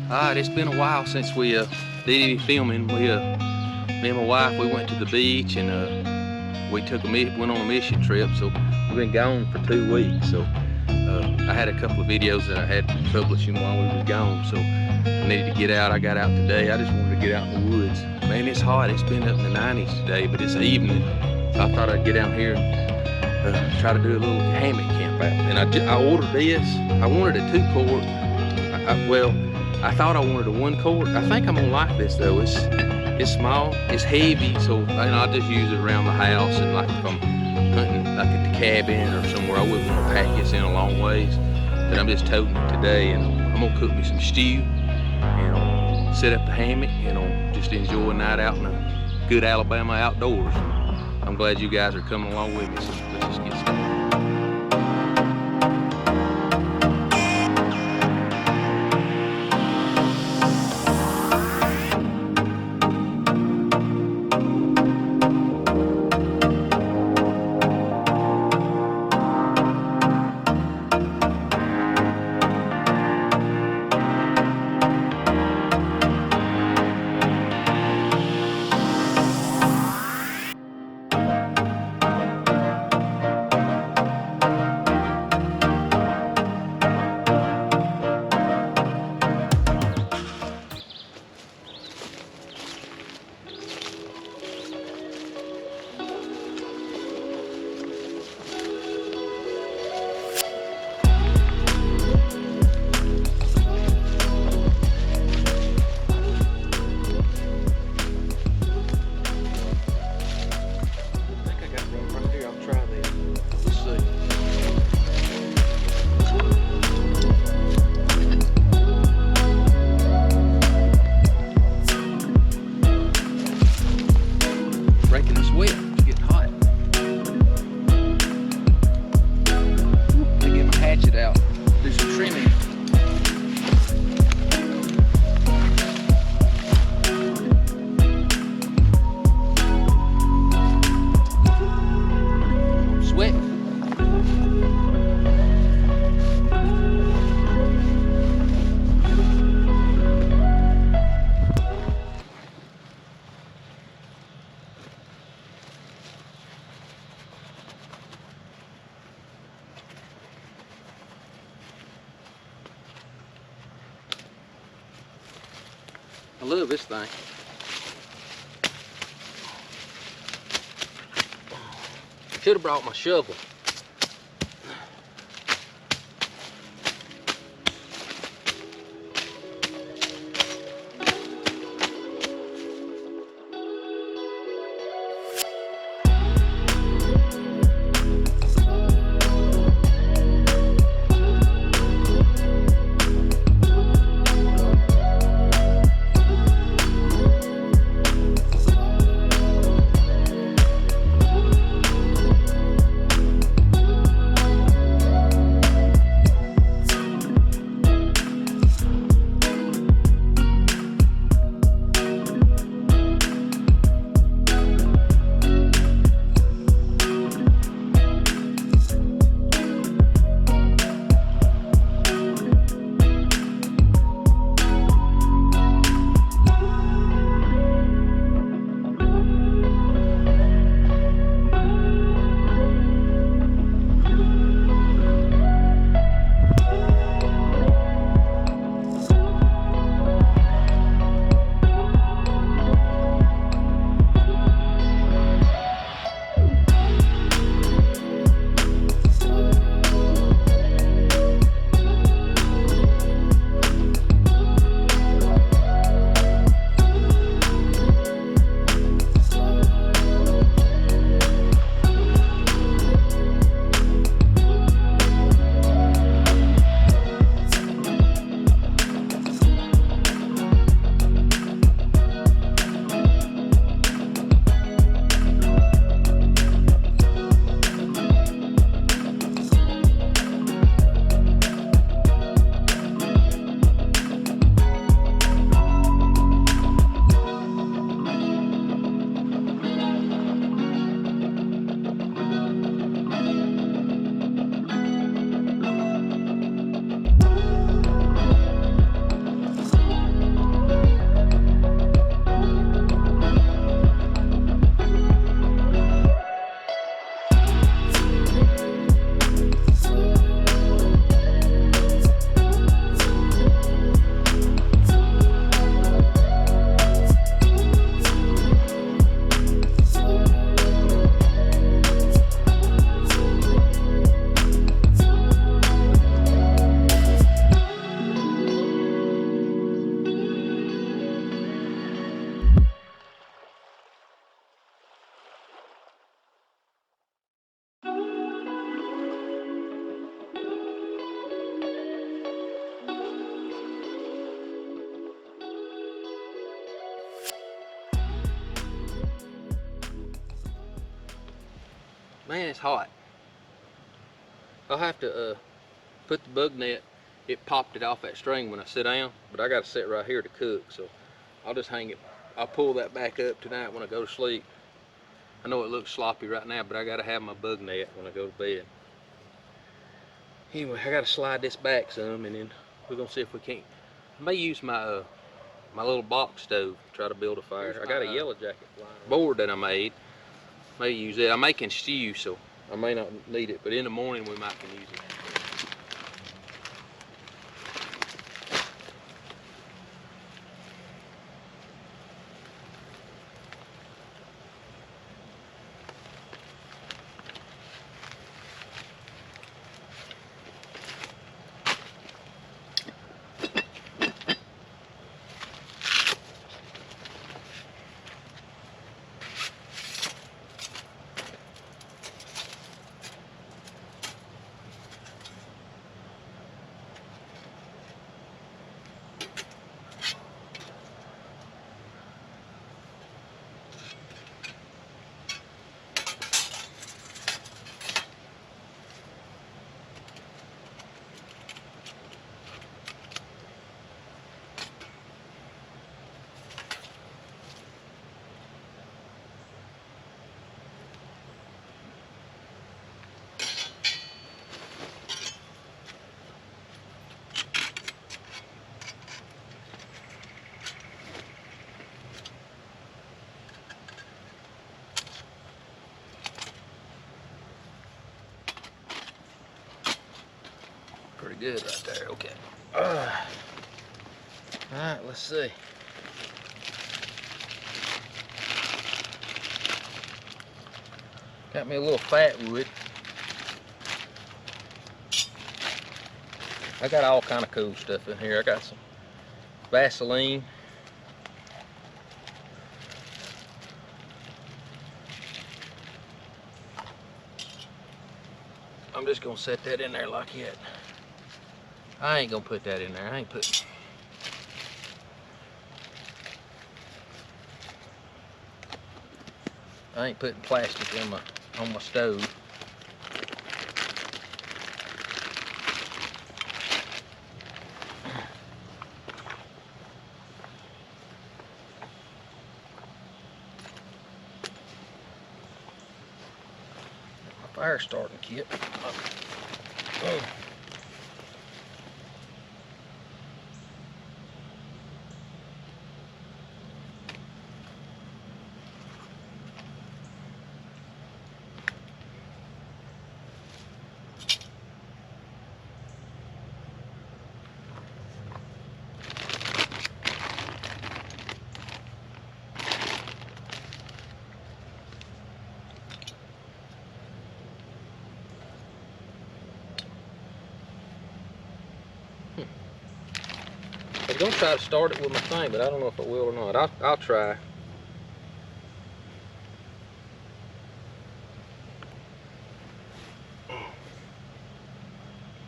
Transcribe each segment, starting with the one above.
Alright, it's been a while since we did any filming. Me and my wife, we went to the beach and we went on a mission trip. So we've been gone for 2 weeks. So I had a couple of videos that I had publishing while we was gone. So I needed to get out. I got out today. I just wanted to get out in the woods. Man, it's hot. It's been up in the 90s today, but it's evening. So I thought I'd get out here and try to do a little hammock camp out. And I ordered this. I wanted a 2 quart. I thought I wanted a 1 quart. I think I'm gonna like this though. It's small, it's heavy, so I'll just use it around the house, and like if I'm hunting like at the cabin or somewhere, I wouldn't want to pack this in a long ways. But I'm just toting it today, and I'm gonna cook me some stew and set up the hammock and just enjoy a night out in the good Alabama outdoors. I'm glad you guys are coming along with me, so let's just get started. I love this thing. Should have brought my shovel. Man, it's hot. I'll have to put the bug net. It popped it off that string when I sit down, but I got to sit right here to cook, so I'll just hang it. I'll pull that back up tonight when I go to sleep. I know it looks sloppy right now, but I got to have my bug net when I go to bed. Anyway, I got to slide this back some, and then we're gonna see if we can't. I may use my my little box stove to try to build a fire. I got a yellow jacket board that I made. May use it. I'm making stew, so I may not need it, but in the morning we might can use it. Pretty good right there. Okay. All right, let's see. Got me a little fat wood. I got all kind of cool stuff in here. I got some Vaseline. I'm just gonna set that in there like that. I ain't gonna put that in there. I ain't putting plastic on my stove. My fire starting kit. Oh. I was gonna try to start it with my thing, but I don't know if I will or not. I'll try.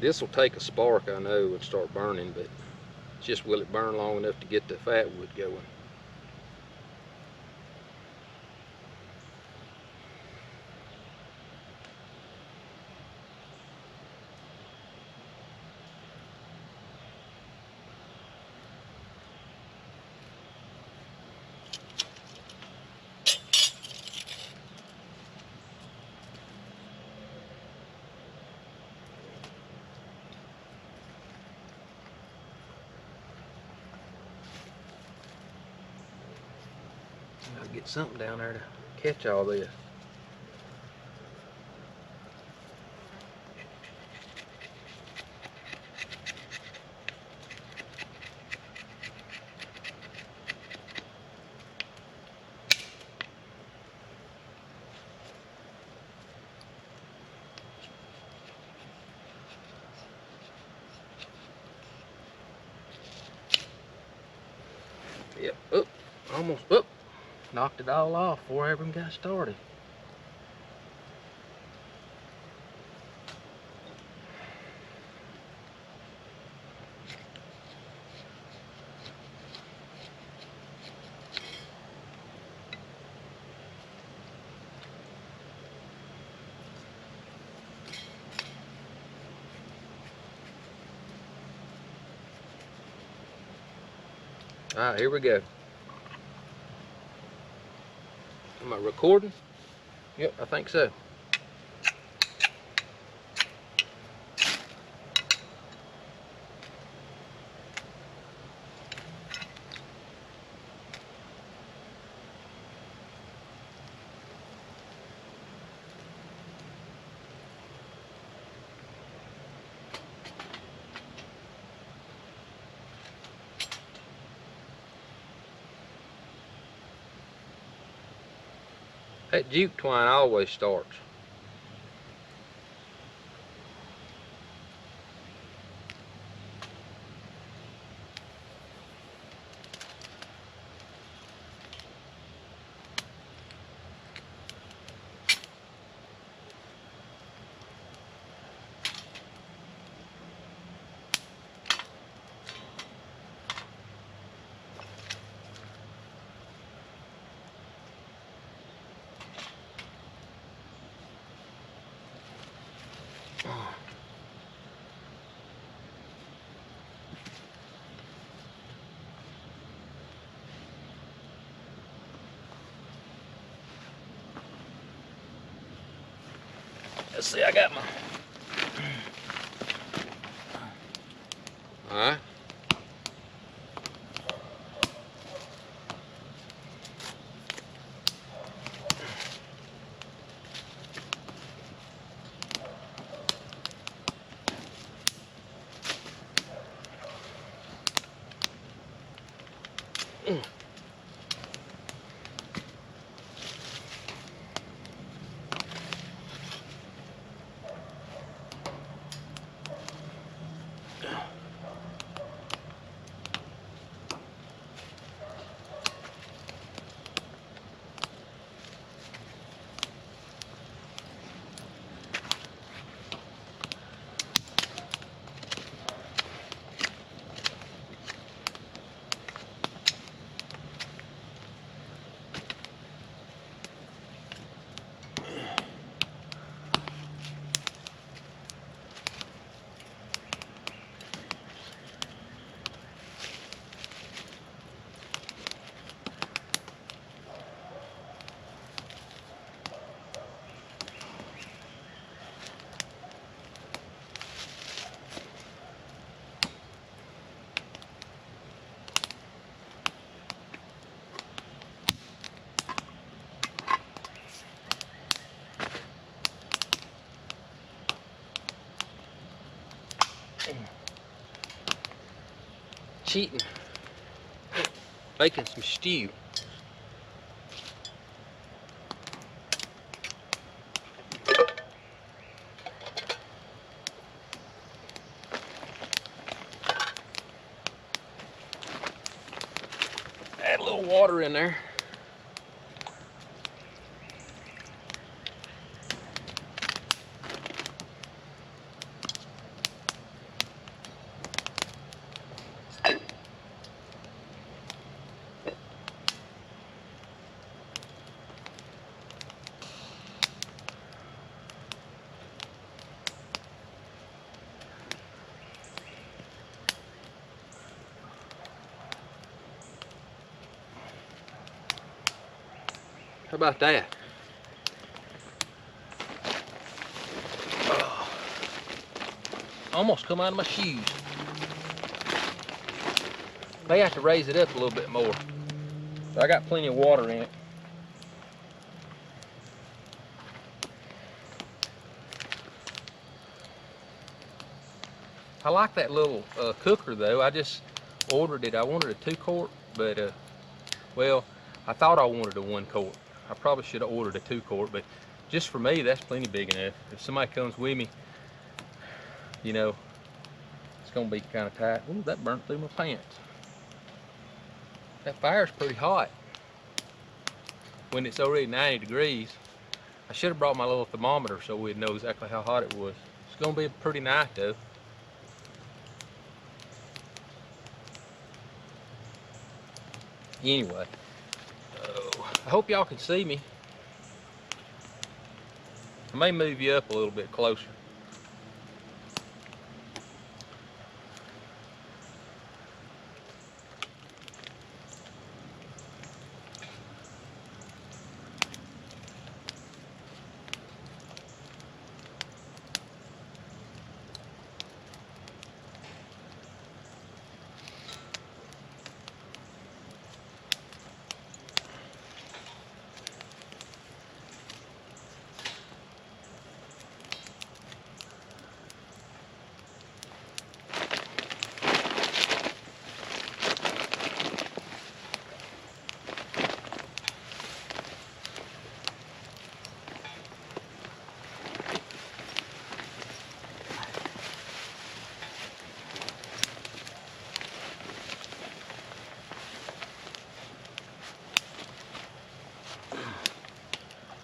This will take a spark, I know, and start burning, but just will it burn long enough to get the fat wood going? I'll get something down there to catch all this. Yep, up, almost up. Knocked it all off before I even got started. All right, here we go. Am I recording? Yep, I think so. That jute twine always starts. Let's see, I got my. All right. Cheating. Making some stew. Add a little water in there. How about that? Oh, almost come out of my shoes. May have to raise it up a little bit more. But I got plenty of water in it. I like that little cooker though. I just ordered it. I wanted a 2-quart, but well, I thought I wanted a 1-quart. I probably should have ordered a 2-quart, but just for me, that's plenty big enough. If somebody comes with me, you know, it's gonna be kind of tight. Ooh, that burnt through my pants. That fire's pretty hot when it's already 90 degrees. I should have brought my little thermometer so we'd know exactly how hot it was. It's gonna be a pretty night though. Anyway, I hope y'all can see me. I may move you up a little bit closer.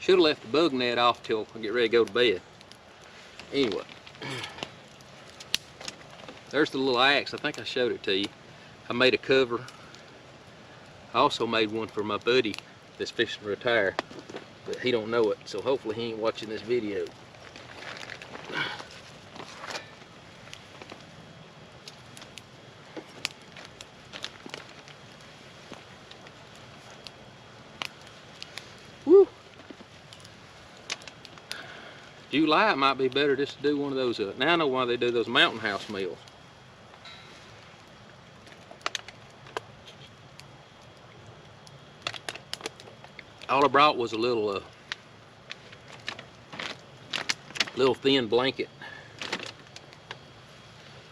Should have left the bug net off till I get ready to go to bed. Anyway, there's the little axe. I think I showed it to you. I made a cover. I also made one for my buddy that's fixing to retire, but he don't know it, so hopefully he ain't watching this video. Woo! July it might be better just to do one of those. Now I know why they do those mountain house meals. All I brought was a little thin blanket.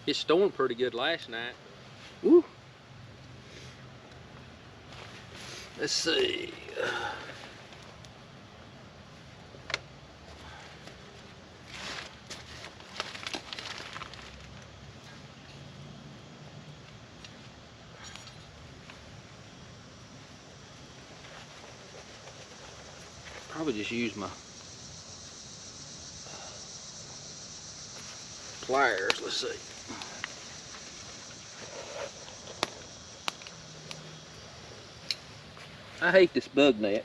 It stormed pretty good last night. Woo! Let's see. Probably just use my pliers. Let's see. I hate this bug net.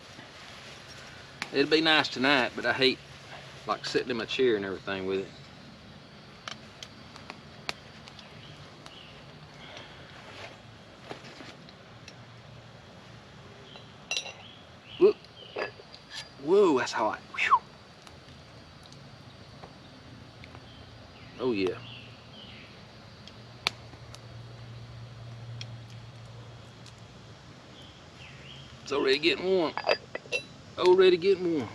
It'd be nice tonight, but I hate like sitting in my chair and everything with it. Whoop. Whoa, that's hot. Whew. Oh yeah. It's already getting warm. Already getting warm.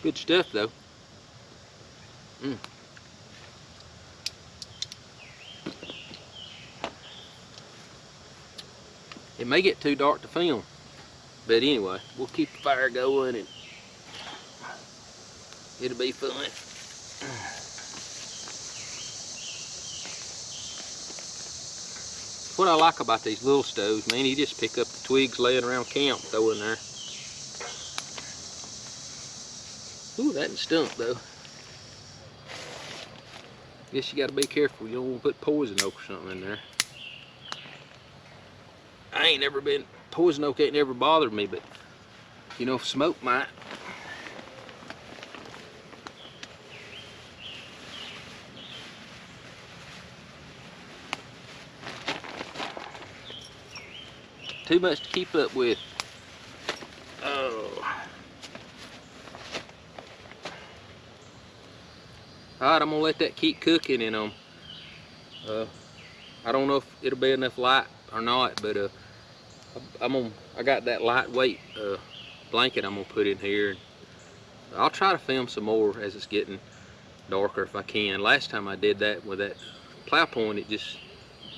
Good stuff though. It may get too dark to film, but anyway, we'll keep the fire going and it'll be fun. What I like about these little stoves, man, you just pick up the twigs laying around camp, throw in there. Ooh, that didn't stunk though. Guess you gotta be careful, you don't want to put poison oak or something in there. I ain't never been, poison oak ain't never bothered me, but you know, smoke might. Too much to keep up with. Oh. Alright, I'm gonna let that keep cooking, and I don't know if it'll be enough light or not, but I got that lightweight blanket I'm gonna put in here, and I'll try to film some more as it's getting darker if I can. Last time I did that with that plow point, it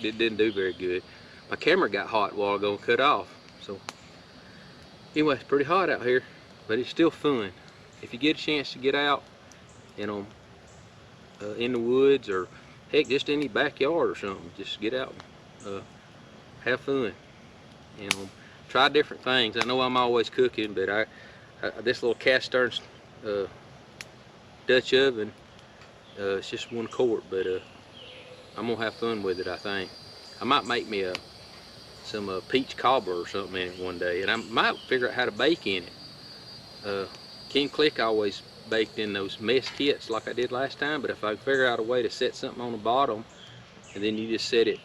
didn't do very good. My camera got hot a while ago and cut off. So anyway, it's pretty hot out here, but it's still fun. If you get a chance to get out, you know, in the woods, or heck, just any backyard or something, just get out and have fun. You know, try different things. I know I'm always cooking, but this little cast iron Dutch oven, it's just 1 quart, but I'm gonna have fun with it. I think I might make me some peach cobbler or something in it one day, and I might figure out how to bake in it. King Click always baked in those mess kits like I did last time, but if I figure out a way to set something on the bottom, and then you just set it,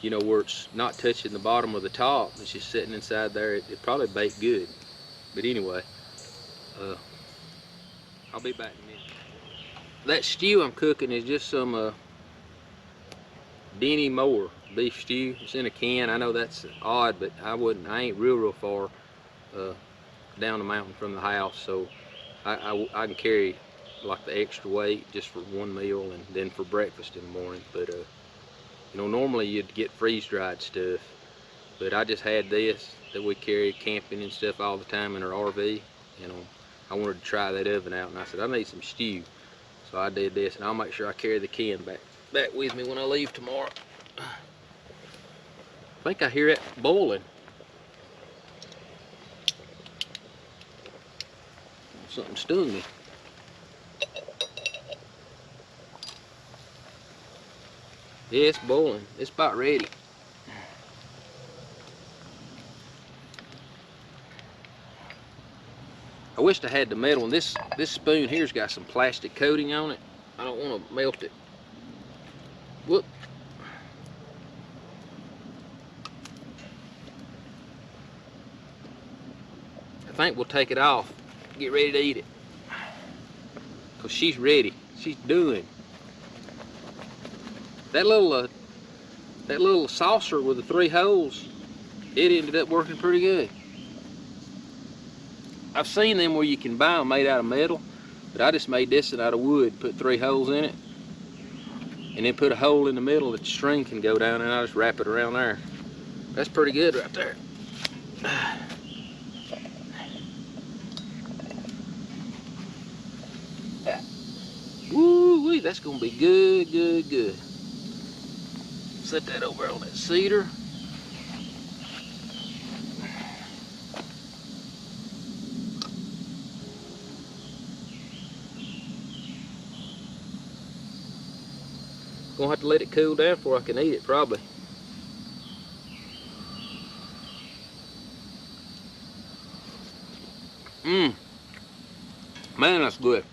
you know, where it's not touching the bottom or the top, it's just sitting inside there, it'd probably bake good. But anyway, I'll be back in a minute. That stew I'm cooking is just some Denny Moore beef stew. It's in a can. I know that's odd, but I ain't real far down the mountain from the house, so I can carry like the extra weight just for one meal and then for breakfast in the morning. But you know, normally you'd get freeze-dried stuff, but I just had this that we carry camping and stuff all the time in our RV. You know, I wanted to try that oven out, and I said I need some stew, so I did this, and I'll make sure I carry the can back with me when I leave tomorrow. I think I hear it boiling. something stung me. Yeah, it's boiling. It's about ready. I wished I had the metal one. This spoon here's got some plastic coating on it. I don't want to melt it. Whoop. I think we'll take it off. Get ready to eat it. Cause she's ready. She's doing. That little saucer with the 3 holes, it ended up working pretty good. I've seen them where you can buy them made out of metal, but I just made this out of wood, put 3 holes in it, and then put a hole in the middle that the string can go down, and I just wrap it around there. That's pretty good right there. Woo-wee, that's gonna be good, good, good. Set that over on that cedar. Gonna have to let it cool down before I can eat it, probably. Man, that's good.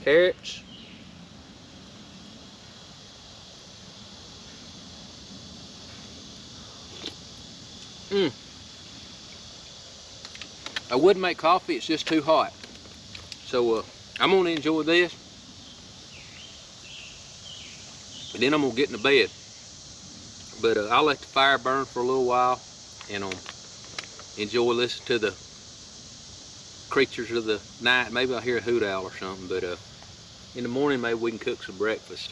Carrots. I would make coffee, it's just too hot. So I'm gonna enjoy this, and then I'm gonna get in the bed. But I'll let the fire burn for a little while and enjoy listening to the creatures of the night. Maybe I'll hear a hoot owl or something, but in the morning maybe we can cook some breakfast,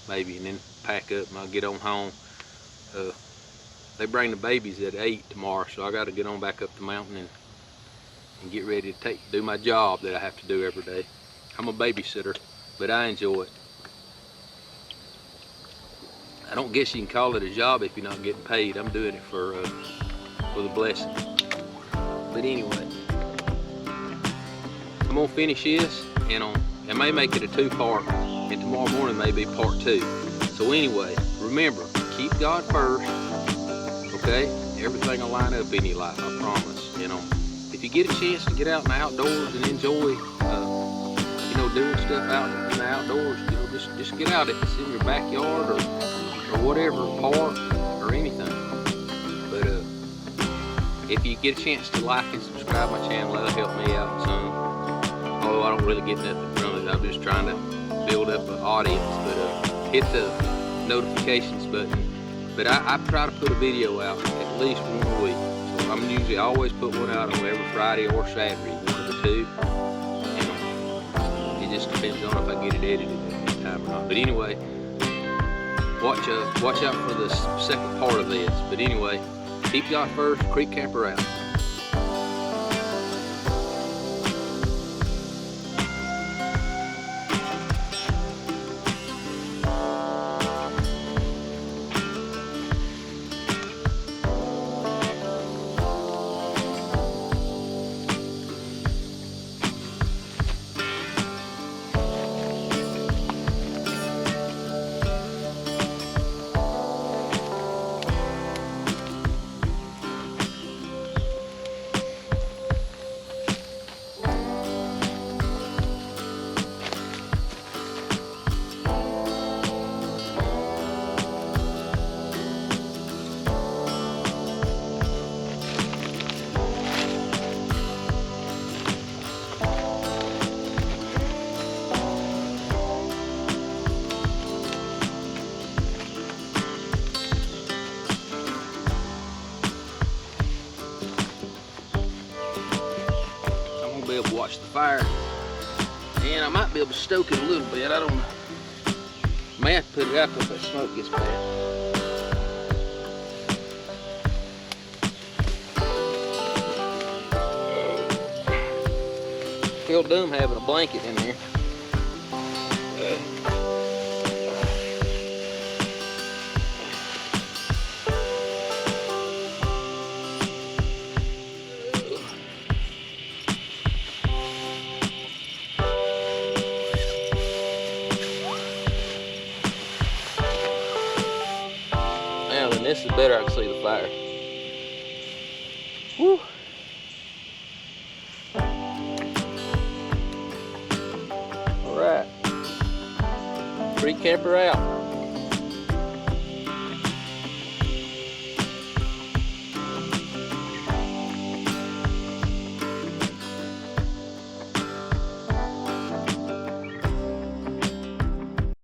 maybe, and then pack up and I'll get on home. They bring the babies at 8 tomorrow, so I got to get on back up the mountain and get ready to do my job that I have to do every day. I'm a babysitter, but I enjoy it. I don't guess you can call it a job if you're not getting paid. I'm doing it for the blessing. But anyway, I'm gonna finish this, and I may make it a 2-part, and tomorrow morning may be part 2. So anyway, remember, keep God first, okay? Everything will line up in your life, I promise. If you get a chance to get out in the outdoors and enjoy, doing stuff out in the outdoors, just get out. If it's in your backyard or whatever, park or anything. But if you get a chance to like and subscribe my channel, that'll help me out some. Although I don't really get nothing from it, I'm just trying to build up an audience. But hit the notifications button. But I try to put a video out at least one a week. So I'm usually always put one out on every Friday or Saturday, one of the two. It just depends on if I get it edited at that time or not. But anyway, watch out for the second part of this. But anyway, keep God first, Creek Camper out. Be able to watch the fire, and I might be able to stoke it a little bit. I don't know. May have to put it out if that smoke gets bad. Feel dumb having a blanket in there. This is better, I can see the fire. Woo. All right, free camper out.